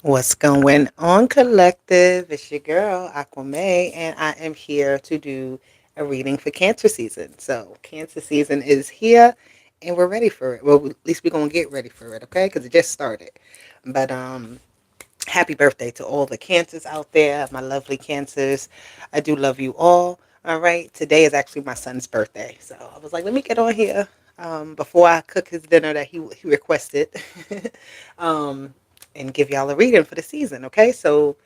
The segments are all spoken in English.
What's going on, collective? It's your girl, Aquame, and I am here to do a reading for Cancer season. So, Cancer season is here, and we're ready for it. Well, at least we're gonna get ready for it, okay? Because it just started. But happy birthday to all the Cancers out there, my lovely Cancers. I do love you all. All right, today is actually my son's birthday, so I was like, let me get on here before I cook his dinner that he requested. um, and give y'all a reading for the season, okay? So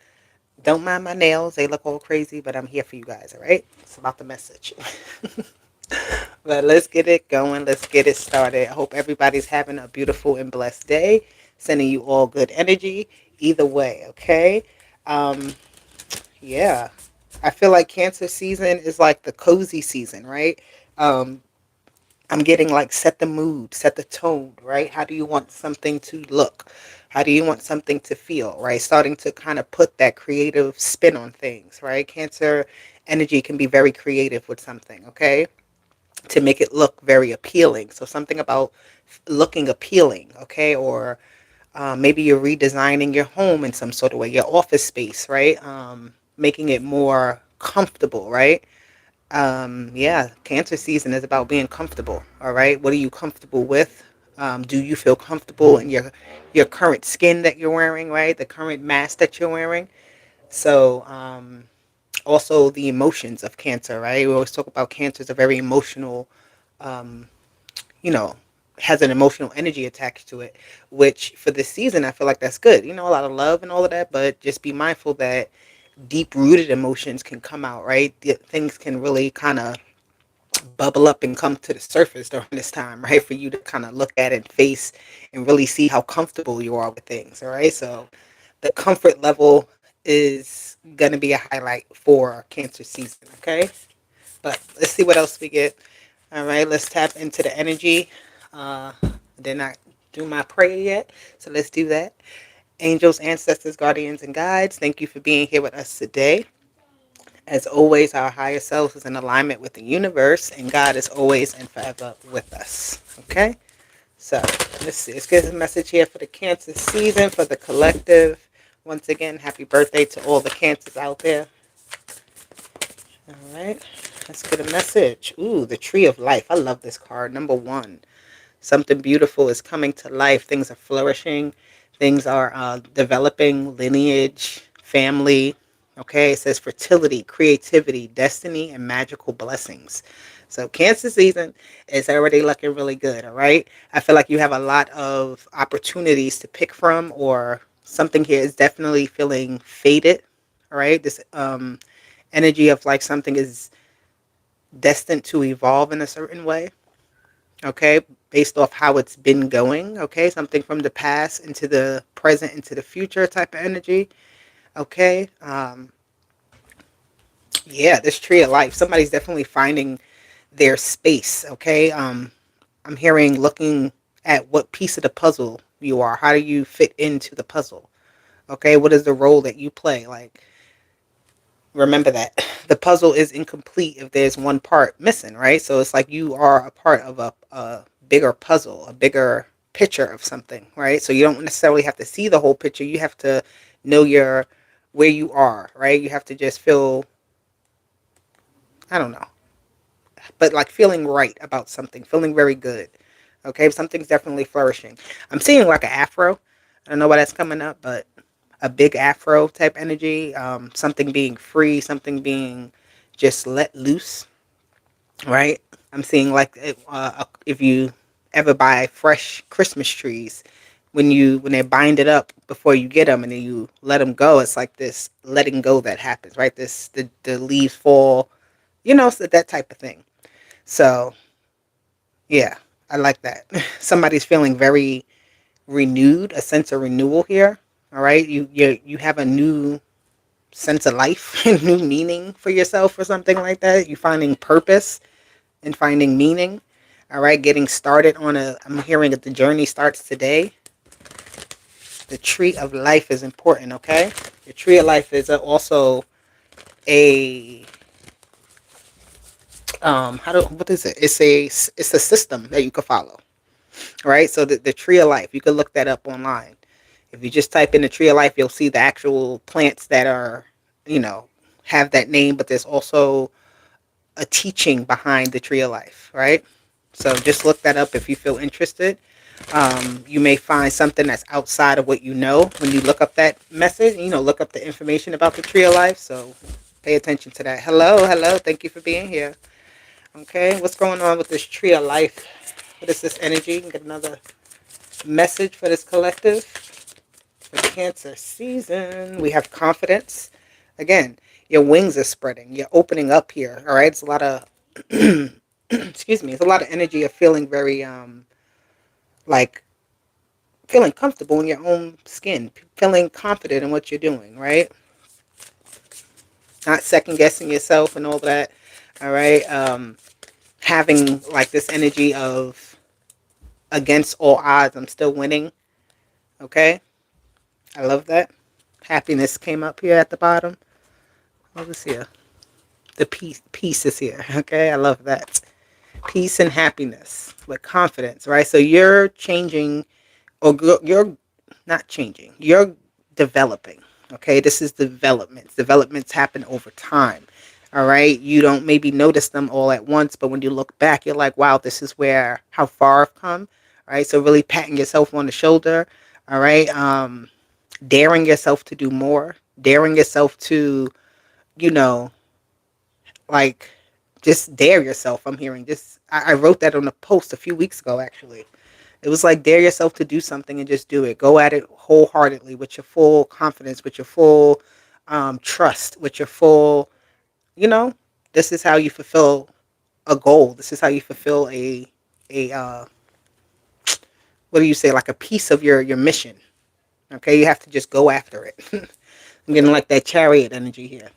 don't mind my nails. They look all crazy, but I'm here for you guys, all right? It's about the message. But let's get it going. Let's get it started. I hope everybody's having a beautiful and blessed day. Sending you all good energy either way, okay? Um, yeah. I feel like Cancer season is like the cozy season, right? Um, I'm getting like set the mood, set the tone, right? How do you want something to look? How do you want something to feel, right? Starting to kind of put that creative spin on things, right? Cancer energy can be very creative with something, okay? To make it look very appealing. So something about looking appealing, okay? Or maybe you're redesigning your home in some sort of way, your office space, right? Making it more comfortable, right? Yeah, Cancer season is about being comfortable. All right, what are you comfortable with? Do you feel comfortable in your current skin that you're wearing, right? The current mask that you're wearing. So, also the emotions of Cancer, right? We always talk about Cancer is a very emotional, um, you know, has an emotional energy attached to it. Which for this season, I feel like that's good. A lot of love and all of that, but just be mindful that deep rooted emotions can come out, right? Things can really kind of bubble up and come to the surface during this time, right? For you to kind of look at and face and really see how comfortable you are with things, all right? So the comfort level is going to be a highlight for Cancer season, okay? But let's see what else we get. All right, let's tap into the energy. Did not do my prayer yet, so let's do that. Angels, ancestors, guardians, and guides, thank you for being here with us today. As always, our higher self is in alignment with the universe, and God is always and forever with us. Okay? So, let's see. Let's get a message here for the Cancer season, for the collective. Once again, happy birthday to all the Cancers out there. All right. Let's get a message. Ooh, the Tree of Life. I love this card. Number one. Something beautiful is coming to life. Things are flourishing. Things are developing, lineage, family. Okay, it says fertility, creativity, destiny, and magical blessings. So Cancer season is already looking really good. All right, I feel like you have a lot of opportunities to pick from, or something here is definitely feeling faded. All right, this energy of like something is destined to evolve in a certain way, okay, based off how it's been going, okay, something from the past into the present into the future type of energy, okay. Yeah, this tree of life, somebody's definitely finding their space, okay. I'm hearing looking at what piece of the puzzle you are, how do you fit into the puzzle, okay, what is the role that you play, like, remember that the puzzle is incomplete if there's one part missing, right? So it's like you are a part of a bigger puzzle, a bigger picture of something, right? So you don't necessarily have to see the whole picture. You have to know your where you are, right? You have to just feel, I don't know, but like feeling right about something, feeling very good. Okay, something's definitely flourishing. I'm seeing like an afro. I don't know why that's coming up, but a big afro type energy. Something being free, something being just let loose, right? I'm seeing like if you ever buy fresh Christmas trees, when they bind it up before you get them and then you let them go, it's like this letting go that happens, right? The leaves fall, so that type of thing. So yeah, I like that. Somebody's feeling very renewed, a sense of renewal here. All right, you have a new sense of life, new meaning for yourself, or something like that. You finding purpose and finding meaning. All right, getting started on I'm hearing that the journey starts today. The tree of life is important. Okay, the tree of life is also a what is it? It's a system that you can follow. Right, so the tree of life, you can look that up online. If you just type in the tree of life, you'll see the actual plants that are, you know, have that name, but there's also a teaching behind the tree of life, right? So just look that up if you feel interested. You may find something that's outside of what you know when you look up that message, look up the information about the tree of life. So pay attention to that. Hello, hello. Thank you for being here. Okay, what's going on with this tree of life? What is this energy? Get another message for this collective. For Cancer season, we have confidence. Again, your wings are spreading. You're opening up here. All right, it's a lot of excuse me. It's a lot of energy of feeling very like feeling comfortable in your own skin, feeling confident in what you're doing. Right, not second guessing yourself and all that. All right, having like this energy of against all odds, I'm still winning. Okay, I love that. Happiness came up here at the bottom. What was here? The peace is here. Okay, I love that. Peace and happiness with confidence, right? So you're changing, or you're not changing. You're developing. Okay, this is developments. Developments happen over time. All right, you don't maybe notice them all at once, but when you look back, you're like, wow, this is where how far I've come. All right, so really patting yourself on the shoulder. All right, daring yourself to do more, daring yourself to, you know, like just dare yourself. I'm hearing just I wrote that on a post a few weeks ago actually. It was like dare yourself to do something and just do it. Go at it wholeheartedly with your full confidence, with your full trust, with your full, you know, this is how you fulfill a goal. This is how you fulfill a what do you say, like a piece of your mission. Okay, you have to just go after it. I'm getting like that chariot energy here.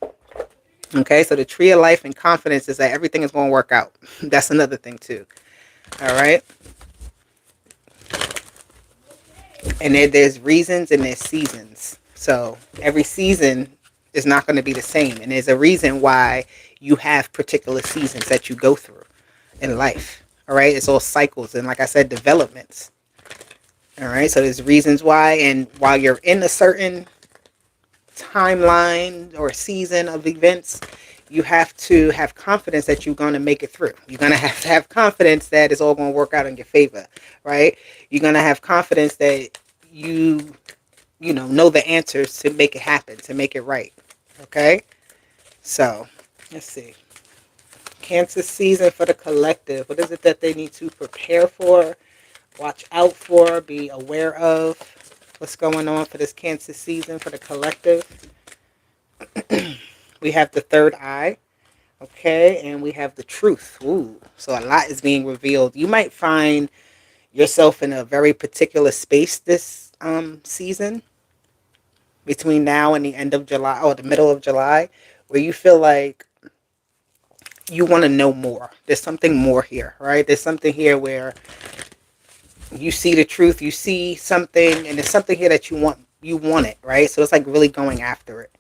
Okay, so the tree of life and confidence is that everything is going to work out. That's another thing too. All right, and there's reasons and there's seasons. So every season is not going to be the same, and there's a reason why you have particular seasons that you go through in life. All right, it's all cycles and, like I said, developments. All right, so there's reasons why, and while you're in a certain timeline or season of events, you have to have confidence that you're going to make it through. You're going to have confidence that it's all going to work out in your favor, right? You're going to have confidence that you know the answers to make it happen, to make it right. Okay? So, let's see. Cancer season for the collective. What is it that they need to prepare for, watch out for, be aware of? What's going on for this Cancer season for the collective? We have the third eye. Okay, and we have the truth. Ooh, so a lot is being revealed. You might find yourself in a very particular space this season between now and the end of July or the middle of July, where you feel like you want to know more. There's something more here, right? There's something here where you see the truth, you see something, and there's something here that you want. You want it, right? So it's like really going after it.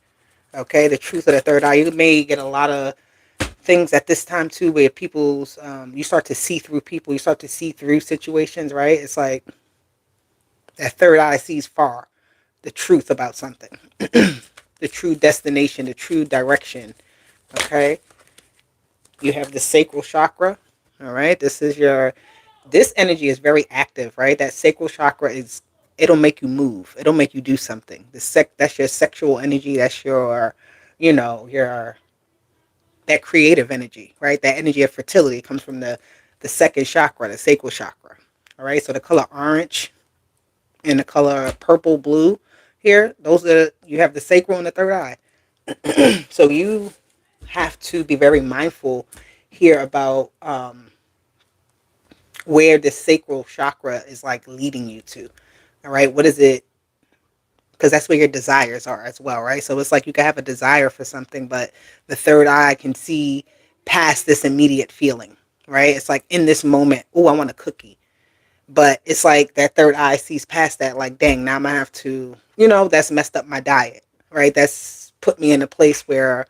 Okay, the truth of the third eye. You may get a lot of things at this time too, where people's you start to see through people, you start to see through situations, right? It's like that third eye sees far, the truth about something, the true destination, the true direction. Okay, you have the sacral chakra. All right, this energy is very active, right? That sacral chakra is, it'll make you move, it'll make you do something. That's your sexual energy, that's your, your that creative energy, right? That energy of fertility comes from the second chakra, the sacral chakra. All right, so the color orange and the color purple blue here, those are, you have the sacral and the third eye. So you have to be very mindful here about where the sacral chakra is like leading you to. All right, what is it? Because that's where your desires are as well, right? So it's like you can have a desire for something, but the third eye can see past this immediate feeling, right? It's like in this moment, oh, I want a cookie. But it's like that third eye sees past that, like, dang, now I'm going to have to, that's messed up my diet, right? That's put me in a place where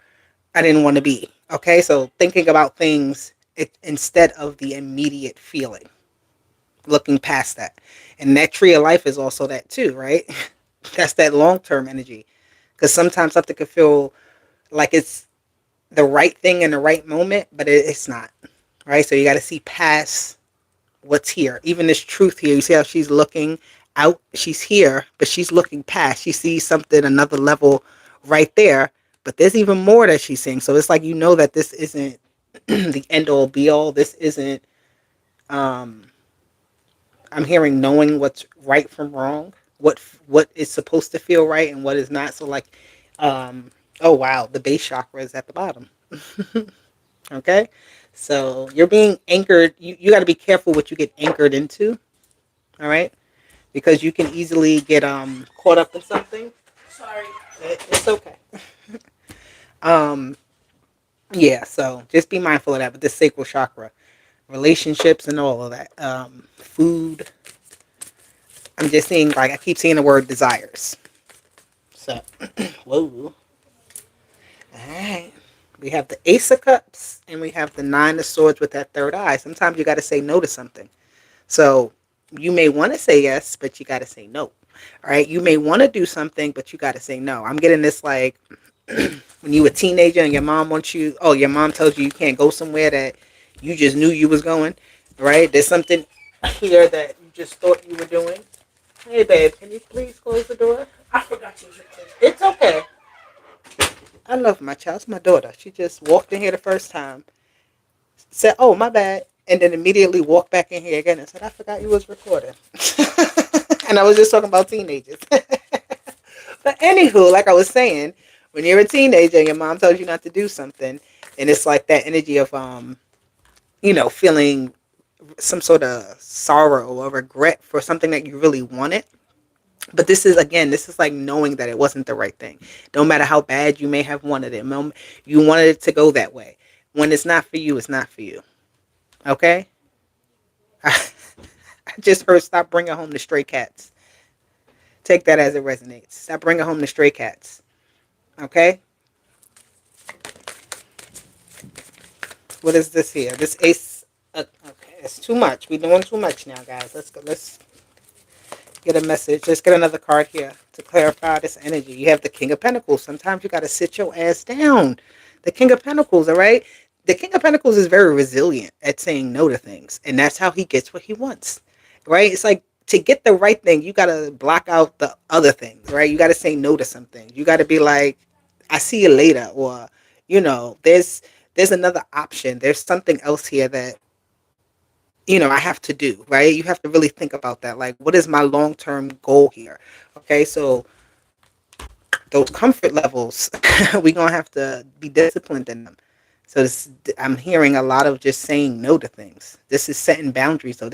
I didn't want to be. Okay, so thinking about things instead of the immediate feeling, looking past that. And that tree of life is also that too, right? That's that long term energy. Because sometimes something could feel like it's the right thing in the right moment, but it's not. Right? So you got to see past what's here. Even this truth here, you see how she's looking out? She's here, but she's looking past. She sees something, another level right there, but there's even more that she's seeing. So it's like, that this isn't the end all be all. This isn't, um, I'm hearing knowing what's right from wrong, what is supposed to feel right and what is not. So like, oh wow, the base chakra is at the bottom. Okay, so you're being anchored. You got to be careful what you get anchored into. All right, because you can easily get caught up in something. Sorry, it's okay. Um, yeah, so just be mindful of that with the sacral chakra, relationships, and all of that. Food. I'm just seeing, like, I keep seeing the word desires. So, whoa. All right. We have the Ace of Cups and we have the Nine of Swords with that third eye. Sometimes you got to say no to something. So you may want to say yes, but you got to say no. All right. You may want to do something, but you got to say no. I'm getting this like when you were a teenager and your mom wants you, oh, your mom tells you you can't go somewhere that you just knew you was going. Right. There's something here that you just thought you were doing. Hey, babe, can you please close the door? I forgot you. It's okay. I love my child. It's my daughter. She just walked in here the first time, said, "Oh, my bad," and then immediately walked back in here again and said, "I forgot you was recording." And I was just talking about teenagers. But anywho, like I was saying, when you're a teenager and your mom tells you not to do something, and it's like that energy of feeling some sort of sorrow or regret for something that you really wanted. But this is like knowing that it wasn't the right thing. No matter how bad you may have wanted it, you wanted it to go that way. When it's not for you, it's not for you. Okay? I just heard stop bringing home the stray cats. Take that as it resonates. Stop bringing home the stray cats. Okay? What is this here? This ace. Okay, it's too much. We're doing too much now, guys. Let's go. Let's get a message. Let's get another card here to clarify this energy. You have the King of Pentacles. Sometimes you got to sit your ass down. The King of Pentacles, all right? The King of Pentacles is very resilient at saying no to things, and that's how he gets what he wants, right? It's like to get the right thing, you got to block out the other things, right? You got to say no to some things. You got to be like, I see you later, or, there's another option. There's something else here that I have to do, right? You have to really think about that. Like, what is my long term goal here? Okay, so those comfort levels, we're going to have to be disciplined in them. So I'm hearing a lot of just saying no to things. This is setting boundaries. So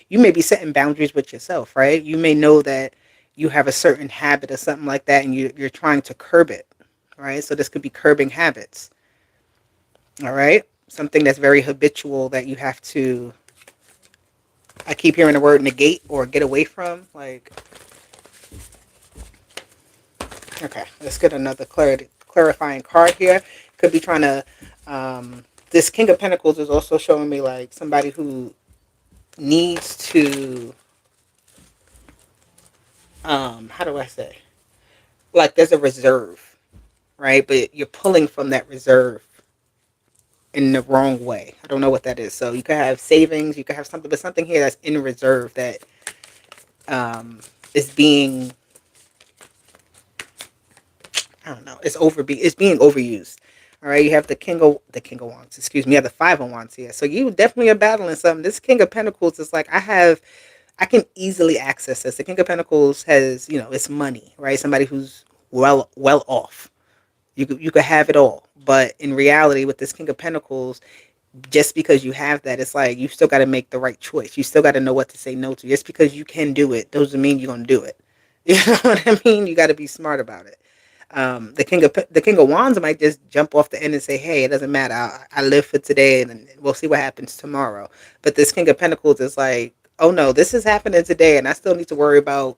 you may be setting boundaries with yourself, right? You may know that you have a certain habit or something like that, and you're trying to curb it, right? So this could be curbing habits, all right? Something that's very habitual that you have to, I keep hearing the word negate or get away from. Like, okay, let's get another clarifying card here. Could be trying to, this King of Pentacles is also showing me like somebody who needs to, how do I say? Like there's a reserve, right? But you're pulling from that reserve in the wrong way. I don't know what that is. So you could have savings, you could have something, but something here that's in reserve that is being, I don't know, it's being overused. All right, you have the King of Wands. Excuse me, you have the Five of Wands here. So you definitely are battling something. This King of Pentacles is like I can easily access this. The King of Pentacles has, it's money, right? Somebody who's well off. You could have it all, but in reality, with this King of Pentacles, just because you have that, it's like you still got to make the right choice. You still got to know what to say no to. Just because you can do it doesn't mean you're gonna do it. You know what I mean? You got to be smart about it. The King of Wands might just jump off the end and say, "Hey, it doesn't matter. I live for today, and we'll see what happens tomorrow." But this King of Pentacles is like, "Oh no, this is happening today, and I still need to worry about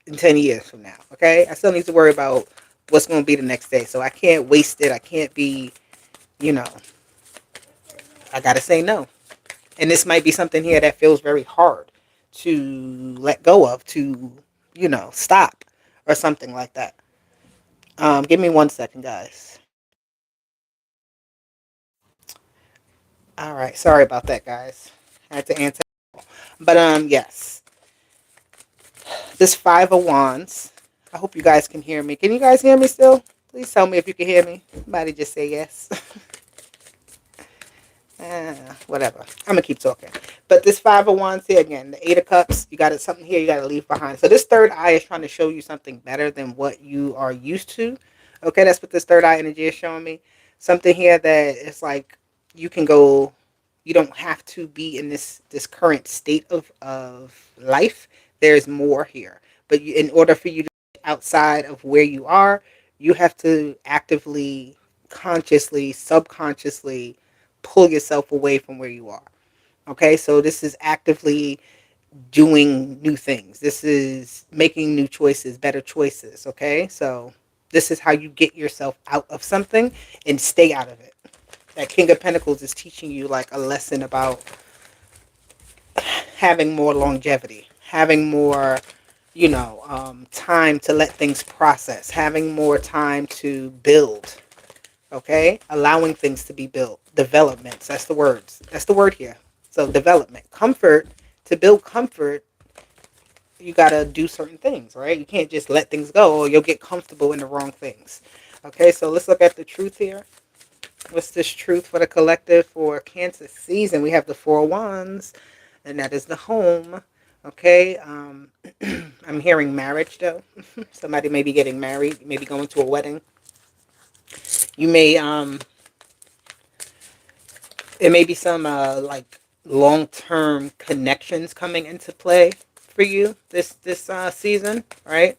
in 10 years from now. Okay, I still need to worry about what's going to be the next day. So I can't waste it. I can't be, you know, I got to say no." And this might be something here that feels very hard to let go of, to, stop. or something like that. Give me 1 second, guys. All right, sorry about that, guys. I had to answer. But yes, this Five of Wands. I hope you guys can hear me. Can you guys hear me still? Please tell me if you can hear me. Somebody just say yes. Whatever. I'm gonna keep talking. But this Five of Wands here again, the Eight of Cups. You got it. Something here you got to leave behind. So this third eye is trying to show you something better than what you are used to. Okay, that's what this third eye energy is showing me. Something here that is like you can go. You don't have to be in this current state of life. There's more here. But in order for you to get outside of where you are, you have to actively, consciously, subconsciously pull yourself away from where you are. Okay, so this is actively doing new things. This is making new choices, better choices. Okay, so this is how you get yourself out of something and stay out of it. That King of Pentacles is teaching you like a lesson about having more longevity, having more, time to let things process, having more time to build. Okay, allowing things to be built, developments. That's the words. That's the word here. So development, comfort. To build comfort, you gotta do certain things, right? You can't just let things go, or you'll get comfortable in the wrong things. Okay, so let's look at the truth here. What's this truth for the collective for Cancer season? We have the Four of Wands, and that is the home. Okay, I'm hearing marriage though. Somebody may be getting married, maybe going to a wedding. You may It may be some like long-term connections coming into play for you this season, right?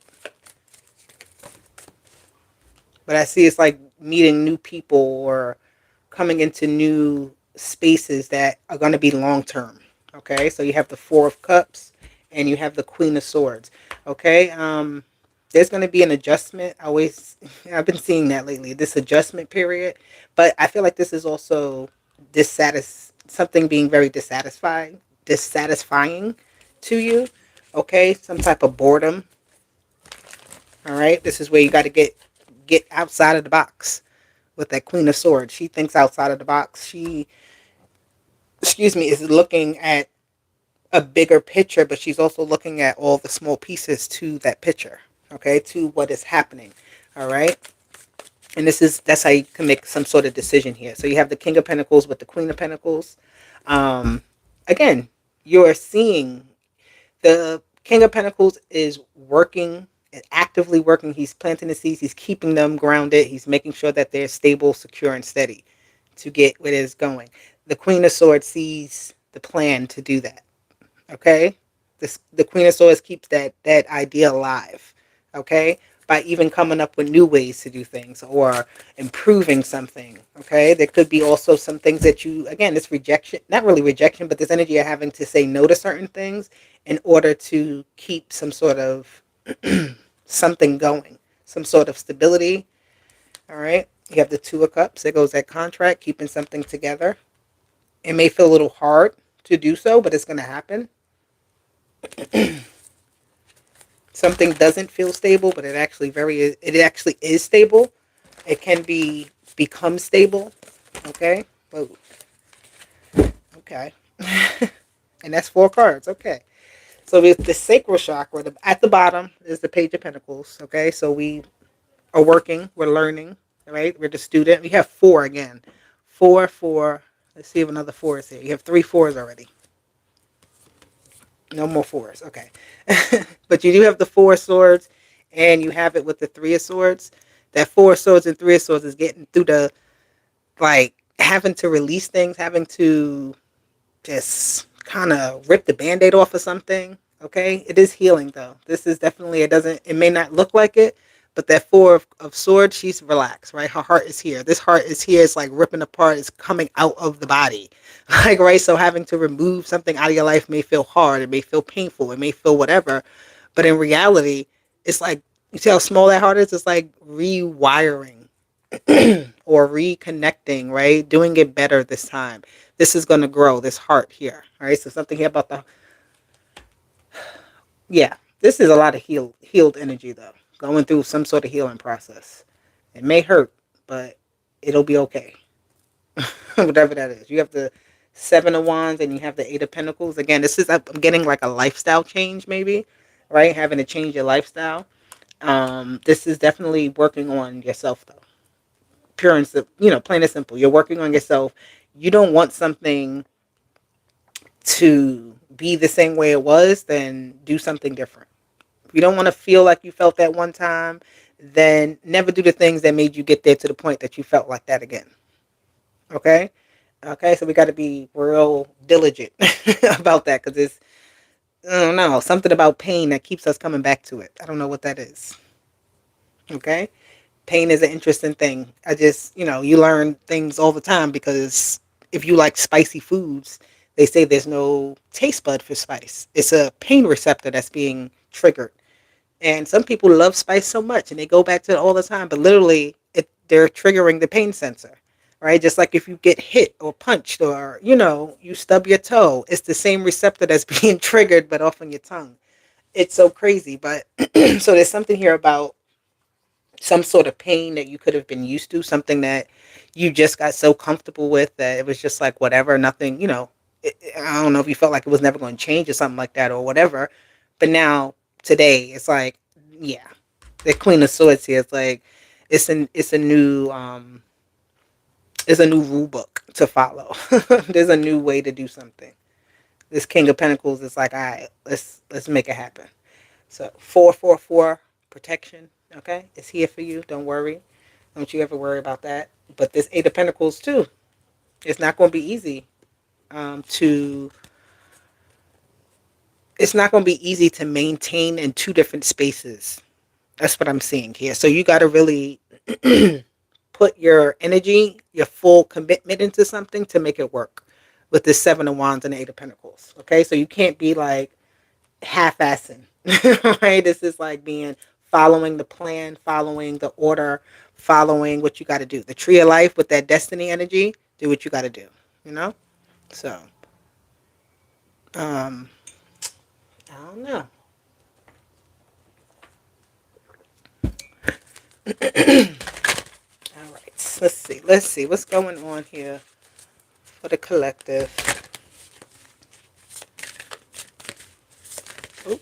But I see it's like meeting new people or coming into new spaces that are going to be long-term. Okay, so you have the Four of Cups and you have the Queen of Swords. Okay, there's going to be an adjustment. I've been seeing that lately. This adjustment period, but I feel like this is also something being very dissatisfying to you. Okay, some type of boredom. All right, this is where you got to get outside of the box with that Queen of Swords. She thinks outside of the box. She, excuse me, is looking at a bigger picture, but she's also looking at all the small pieces to that picture. Okay, to what is happening. All right. And that's how you can make some sort of decision here. So you have the King of Pentacles with the Queen of Pentacles. Um, Again, you're seeing the King of Pentacles is working, actively working. He's planting the seeds. He's keeping them grounded. He's making sure that they're stable, secure, and steady to get where it is going. The Queen of Swords sees the plan to do that. Okay, the Queen of Swords keeps that idea alive. Okay, by even coming up with new ways to do things or improving something. Okay, there could be also some things that you, again, it's rejection, not really rejection, but this energy of having to say no to certain things in order to keep some sort of something going, some sort of stability. All right, you have the Two of Cups. There goes that contract, keeping something together. It may feel a little hard to do so, but it's going to happen. Something doesn't feel stable, but it actually is stable. It can become stable. Okay. Whoa. Okay. And that's 4 cards. Okay. So with the sacral chakra, at the bottom is the Page of Pentacles. Okay. So we are working. We're learning. Right. We're the student. We have 4 again. 4, 4. Let's see if another 4 is here. You have 3 4s already. No more 4s. Okay. But you do have the 4 swords, and you have it with the 3 of swords. That 4 swords and 3 of swords is getting through the, like, having to release things, having to just kind of rip the Band-Aid off of something. Okay. It is healing though. This is definitely, it may not look like it, but that 4 of swords, she's relaxed, right? Her heart is here. This heart is here. It's like ripping apart. It's coming out of the body. Like, right? So having to remove something out of your life may feel hard. It may feel painful. It may feel whatever. But in reality, it's like, you see how small that heart is? It's like rewiring or reconnecting, right? Doing it better this time. This is going to grow, this heart here. All right. So something here about yeah, this is a lot of healed energy though. going through some sort of healing process. It may hurt, but it'll be okay. Whatever that is. You have the Seven of Wands and you have the Eight of Pentacles. Again, this is, I'm getting like a lifestyle change, maybe, right? Having to change your lifestyle. This is definitely working on yourself, though. Pure and simple, plain and simple. You're working on yourself. You don't want something to be the same way it was, then do something different. If you don't want to feel like you felt that one time, then never do the things that made you get there to the point that you felt like that again. Okay? Okay, so we got to be real diligent about that because it's, I don't know, something about pain that keeps us coming back to it. I don't know what that is. Okay? Pain is an interesting thing. I just, you learn things all the time because if you like spicy foods, they say there's no taste bud for spice. It's a pain receptor that's being triggered. And some people love spice so much and they go back to it all the time, but literally they're triggering the pain sensor, right? Just like if you get hit or punched or, you stub your toe, it's the same receptor that's being triggered, but off on your tongue. It's so crazy. But so there's something here about some sort of pain that you could have been used to, something that you just got so comfortable with that it was just like whatever, nothing, I don't know if you felt like it was never going to change or something like that or whatever. But now today it's like, yeah, the Queen of Swords here. It's like it's a new rule book to follow. There's a new way to do something. This King of Pentacles is like, all right, let's make it happen. So 444 protection, okay, it's here for you. Don't worry. Don't you ever worry about that. But this Eight of Pentacles too, it's not going to be easy to. It's not going to be easy to maintain in two different spaces. That's what I'm seeing here. So you got to really put your energy, your full commitment into something to make it work with this Seven of Wands and Eight of Pentacles. Okay, so you can't be like half-assing. Right? This is like being following the plan, following the order, following what you got to do. The tree of life with that destiny energy, do what you got to do. You know. So, um, I don't know. All right. Let's see. Let's see what's going on here for the collective. Oop.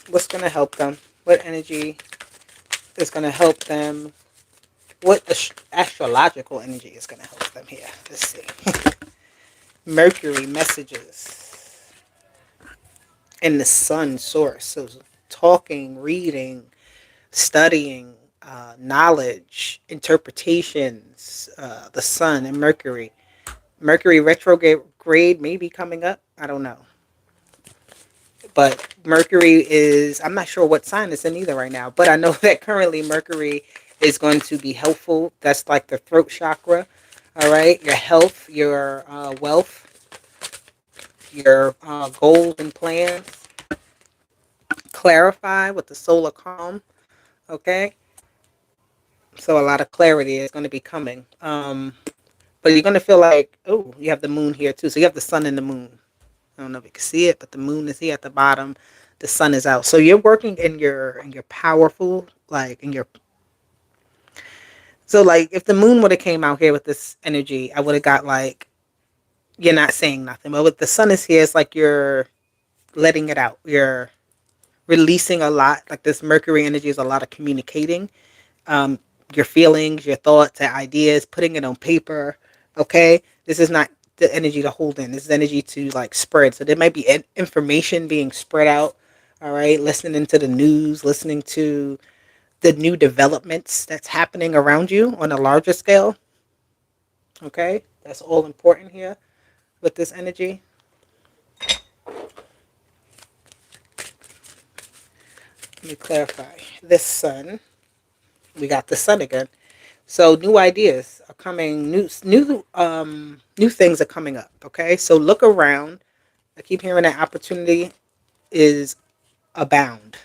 What's going to help them? What energy is going to help them? What astrological energy is going to help them here? Let's see. Mercury messages and the sun source. So talking, reading, studying, knowledge, interpretations, the sun and Mercury. Mercury retrograde may be coming up. I don't know. But Mercury is, I'm not sure what sign it's in either right now, but I know that currently Mercury is going to be helpful. That's like the throat chakra. All right. Your health, your wealth, your goals and plans. Clarify with the solar calm. Okay. So a lot of clarity is going to be coming. But you're going to feel like, oh, you have the moon here too. So you have the sun and the moon. I don't know if you can see it, but the moon is here at the bottom. The sun is out. So you're working in your powerful, like in your. So like if the moon would have came out here with this energy, I would have got like you're not saying nothing. But with the sun is here, it's like you're letting it out. You're releasing a lot. Like this Mercury energy is a lot of communicating. Um, your feelings, your thoughts, your ideas, putting it on paper. Okay, this is not the energy to hold in. This is energy to like spread. So there might be information being spread out. All right, listening to the news, listening to the new developments that's happening around you on a larger scale. Okay, that's all important here with this energy. Let me clarify. This sun, we got the sun again. So new ideas are coming, new things are coming up. Okay, so look around. I keep hearing that opportunity is abound.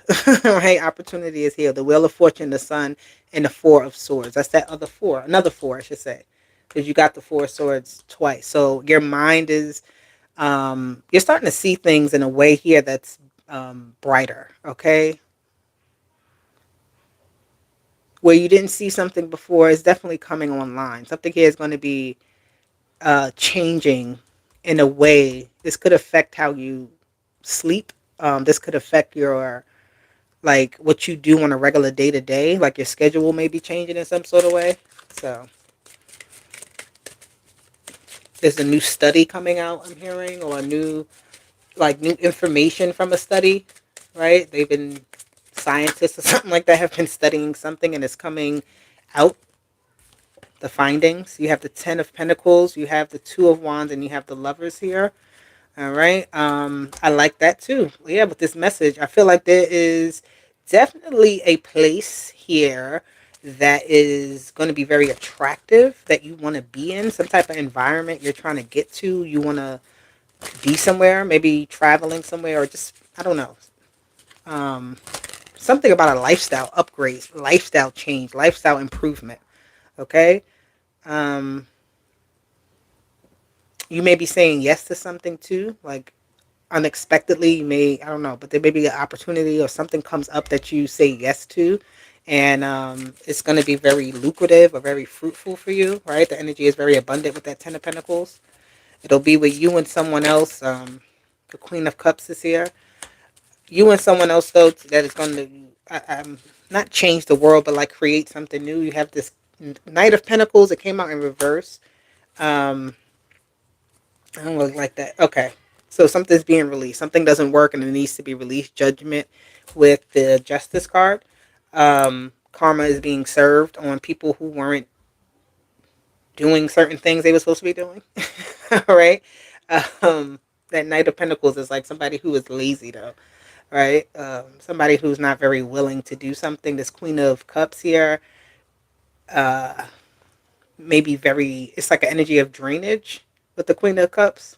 Right, opportunity is here. The Wheel of Fortune, the Sun, and the Four of Swords. That's that other four, another four, I should say, because you got the Four of Swords twice. So your mind is, you're starting to see things in a way here that's brighter. Okay, where you didn't see something before is definitely coming online. Something here is going to be changing in a way. This could affect how you sleep. This could affect your, like, what you do on a regular day to day. Like your schedule may be changing in some sort of way. So there's a new study coming out, I'm hearing, or a new, like, new information from a study, right? They've been, scientists or something like that have been studying something, and it's coming out, the findings. You have the Ten of Pentacles, you have the Two of Wands, and you have the Lovers here. All right. I like that too. Yeah, with this message, I feel like there is definitely a place here that is going to be very attractive, that you want to be in, some type of environment you're trying to get to. You want to be somewhere, maybe traveling somewhere, or just, I don't know. Um, Something about a lifestyle upgrade, lifestyle change, lifestyle improvement. Okay. Um, you may be saying yes to something too, like unexpectedly. You may, I don't know, but there may be an opportunity or something comes up that you say yes to, and it's going to be very lucrative or very fruitful for you, right? The energy is very abundant with that Ten of Pentacles. It'll be with you and someone else. The Queen of Cups is here. You and someone else, though, that is going to not change the world, but like create something new. You have this Knight of Pentacles. It came out in reverse. um I don't really like that. Okay. So something's being released. Something doesn't work and it needs to be released. Judgment with the Justice card. Karma is being served on people who weren't doing certain things they were supposed to be doing. All right. Um, that Knight of Pentacles is like somebody who is lazy, though. Right. Somebody who's not very willing to do something. This Queen of Cups here, uh, maybe very, it's like an energy of drainage with the Queen of Cups.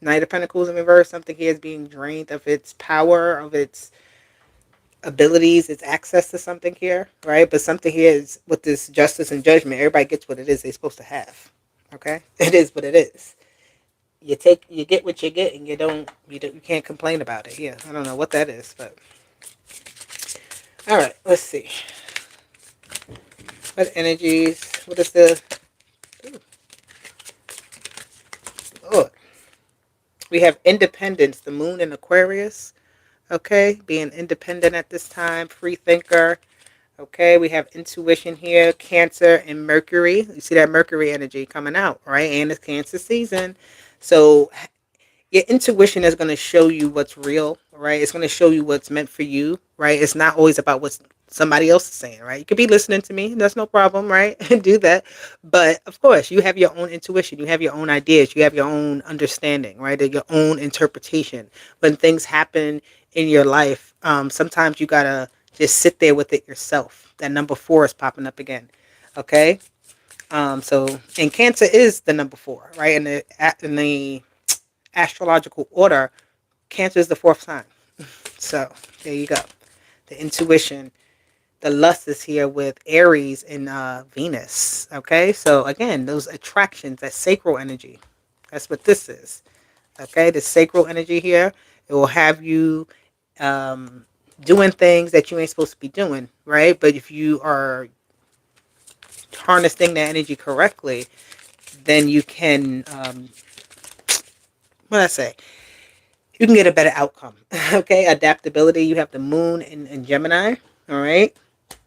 Knight of Pentacles in reverse, something here is being drained of its power, of its abilities, its access to something here, right? But something here is with this justice and judgment, everybody gets what it is they're supposed to have. Okay? It is what it is. You get what you get, and you can't complain about it. Yeah, I don't know what that is, but all right, let's see. What energies? What is the? Oh, we have independence, the moon in Aquarius. Okay, being independent at this time, free thinker. Okay, we have intuition here, Cancer and Mercury. You see that Mercury energy coming out, right? And it's Cancer season. So your intuition is going to show you what's real, right? It's going to show you what's meant for you, right? It's not always about what somebody else is saying, right? You could be listening to me. That's no problem, right? Do that. But of course, you have your own intuition. You have your own ideas. You have your own understanding, right? Your own interpretation. When things happen in your life, sometimes you got to just sit there with it yourself. That number 4 is popping up again. Okay. And Cancer is the number 4, right? In the astrological order, Cancer is the 4th sign. So there you go. The intuition, the lust is here with Aries and Venus. Okay, so again, those attractions, that sacral energy. That's what this is. Okay, the sacral energy here, it will have you doing things that you ain't supposed to be doing, right? But if you are harnessing that energy correctly, then you can, what did I say? You can get a better outcome. Okay, adaptability. You have the moon in Gemini. All right,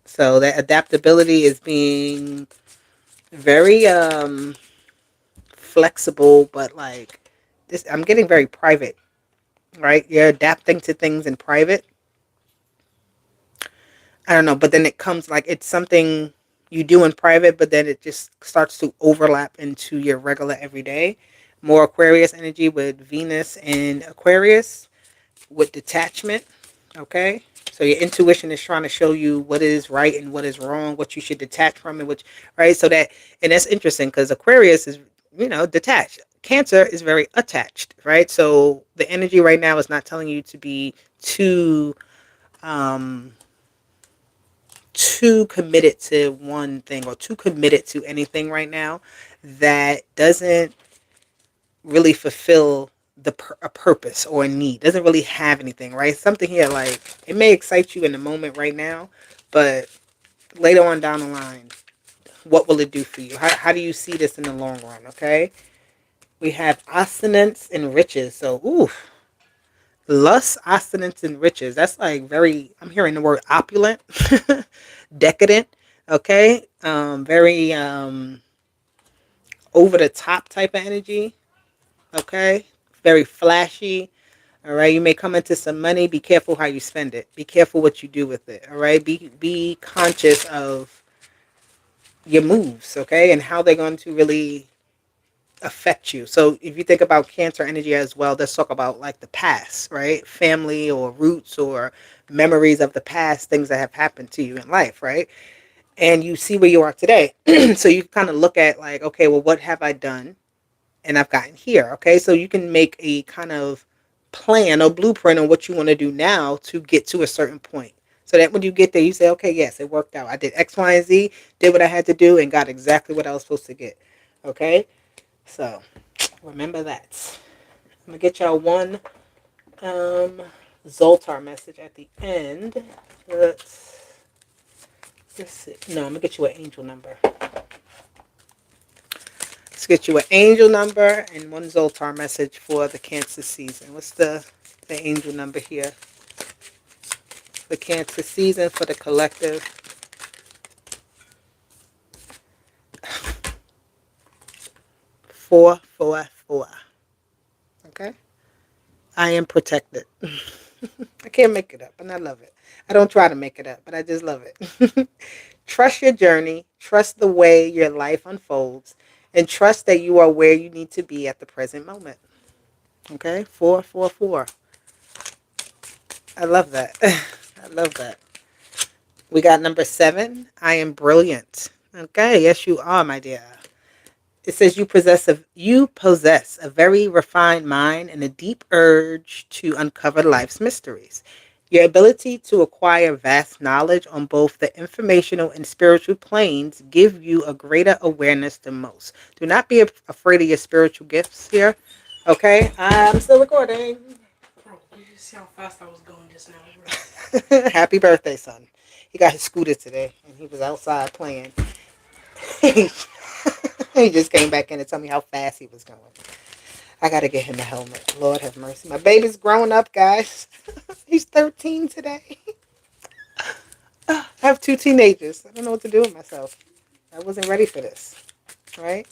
so that adaptability is being very flexible, but like this, I'm getting very private. Right, you're adapting to things in private. I don't know, but then it comes like it's something you do in private, but then it just starts to overlap into your regular everyday. More Aquarius energy with Venus and Aquarius with detachment. Okay, so your intuition is trying to show you what is right and what is wrong, what you should detach from, and which, right. So that, and that's interesting because Aquarius is, detached. Cancer is very attached, right? So the energy right now is not telling you to be too um too committed to one thing or too committed to anything right now that doesn't really fulfill a purpose or a need. Doesn't really have anything, right? Something here, like, it may excite you in the moment right now, but later on down the line, what will it do for you? How do you see this in the long run? Okay. We have assonance and riches. So, ooh, lust, assonance, and riches. That's like very, I'm hearing the word opulent, decadent. Okay. Very over the top type of energy. Okay. Very flashy. All right. You may come into some money. Be careful how you spend it. Be careful what you do with it. All right. Be conscious of your moves. Okay. And how they're going to really affect you. So if you think about Cancer energy as well, let's talk about like the past, right? Family or roots or memories of the past, things that have happened to you in life, right? And you see where you are today. So you kind of look at like, okay, well, what have I done? And I've gotten here. Okay. So you can make a kind of plan or blueprint on what you want to do now to get to a certain point. So that when you get there, you say, okay, yes, it worked out. I did X, Y, and Z, did what I had to do, and got exactly what I was supposed to get. Okay. So remember that. I'm gonna get y'all one Zoltar message at the end. Let's see. No, I'm gonna get you an angel number. Let's get you an angel number and one Zoltar message for the Cancer season. What's the angel number here? The Cancer season for the collective. 444. Okay. I am protected. I can't make it up, and I love it. I don't try to make it up, but I just love it. Trust your journey, trust the way your life unfolds, and trust that you are where you need to be at the present moment. Okay? 444. I love that. I love that. We got number 7. I am brilliant. Okay, yes you are, my dear. It says you possess a very refined mind and a deep urge to uncover life's mysteries. Your ability to acquire vast knowledge on both the informational and spiritual planes give you a greater awareness than most. Do not be afraid of your spiritual gifts here. Okay, I'm still recording. Bro, you just see how fast I was going just now, bro. Happy birthday, son. He got his scooter today and he was outside playing. He just came back in to tell me how fast he was going. I gotta get him a helmet. Lord have mercy. My baby's growing up, guys. He's 13 today. I have 2 teenagers. I don't know what to do with myself. I wasn't ready for this. Right?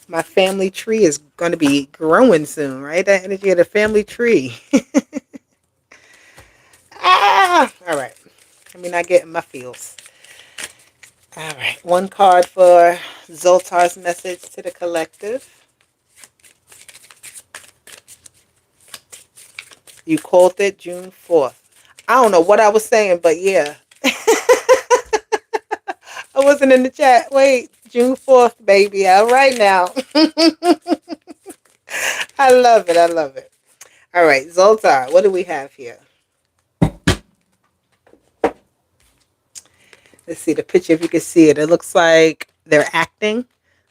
My family tree is going to be growing soon, right? That energy of the family tree. All right. Let me not get in my feels. All right. One card for Zoltar's message to the collective. You called it June 4th. I don't know what I was saying, but yeah. I wasn't in the chat. Wait, June 4th, baby. All right now. I love it. I love it. All right, Zoltar, what do we have here? Let's see the picture if you can see it. It looks like they're acting.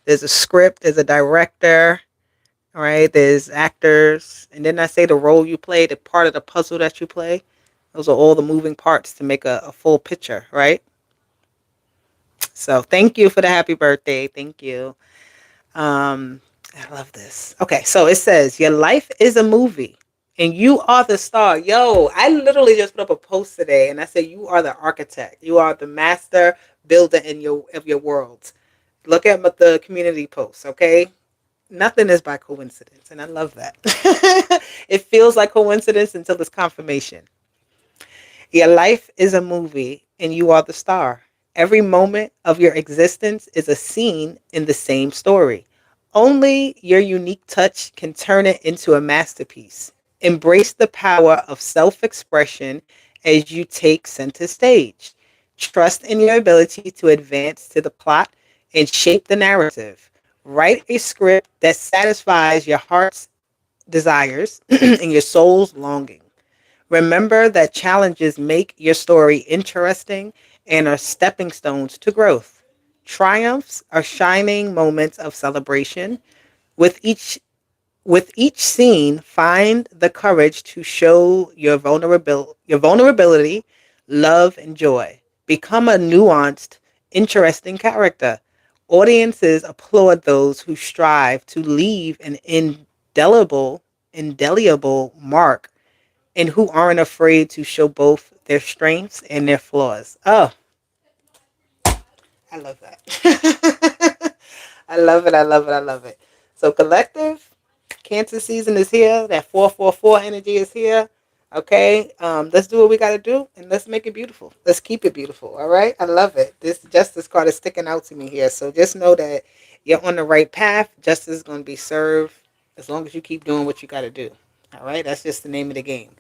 There's a script, there's a director, all right, there's actors. And then I say the role you play, the part of the puzzle that you play. Those are all the moving parts to make a full picture, right? So thank you for the happy birthday. Thank you. Um, I love this. Okay, so it says your life is a movie and you are the star. Yo, I literally just put up a post today and I said you are the architect. You are the master builder of your world. Look at the community posts, okay? Nothing is by coincidence, and I love that. It feels like coincidence until it's confirmation. Your life is a movie and you are the star. Every moment of your existence is a scene in the same story. Only your unique touch can turn it into a masterpiece. Embrace the power of self expression as you take center stage. Trust in your ability to advance to the plot and shape the narrative. Write a script that satisfies your heart's desires and your soul's longing. Remember that challenges make your story interesting and are stepping stones to growth. Triumphs are shining moments of celebration. With each scene, find the courage to show your vulnerability, love, and joy. Become a nuanced interesting character. Audiences applaud those who strive to leave an indelible mark and who aren't afraid to show both their strengths and their flaws. Oh, I love that. I love it. I love it. I love it. So, collective, Cancer season is here. That 444 energy is here. Okay, let's do what we got to do and let's make it beautiful. Let's keep it beautiful. All right, I love it. This justice card is sticking out to me here. So just know that you're on the right path. Justice is going to be served as long as you keep doing what you got to do. All right, that's just the name of the game.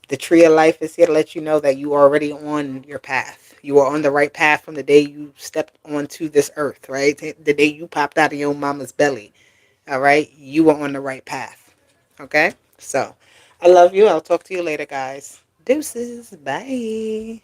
The tree of life is here to let you know that you are already on your path. You are on the right path from the day you stepped onto this earth, right? The day you popped out of your mama's belly. All right, you are on the right path. Okay, so I love you. I'll talk to you later, guys. Deuces. Bye.